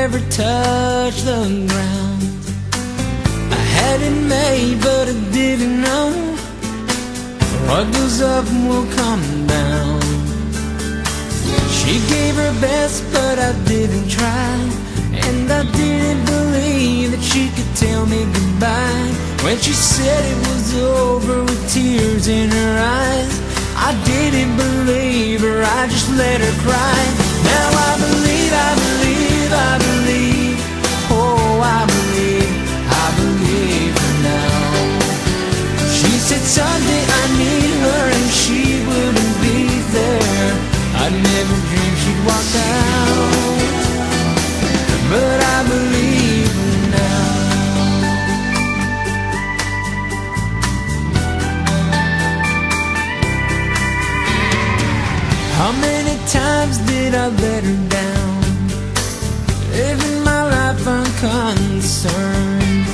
never touched the ground. I had it made, but I didn't know what goes up will come down. She gave her best, but I didn't try, and I didn't believe that she could tell me goodbye. When she said it was over with tears in her eyes, I didn't believe her, I just let her cry. Now I believe, I believe, I believe, oh I believe her now. She said someday I need her and she wouldn't be there. I never dreamed she'd walk out, but I believe her now. How many times did I let her down, living my life unconcerned,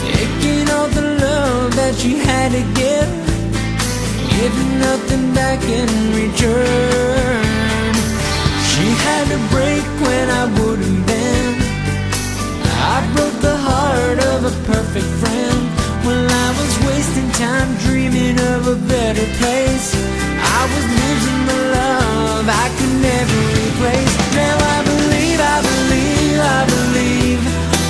taking all the love that she had to give, giving nothing back in return. She had to break when I wouldn't bend. I broke the heart of a perfect friend.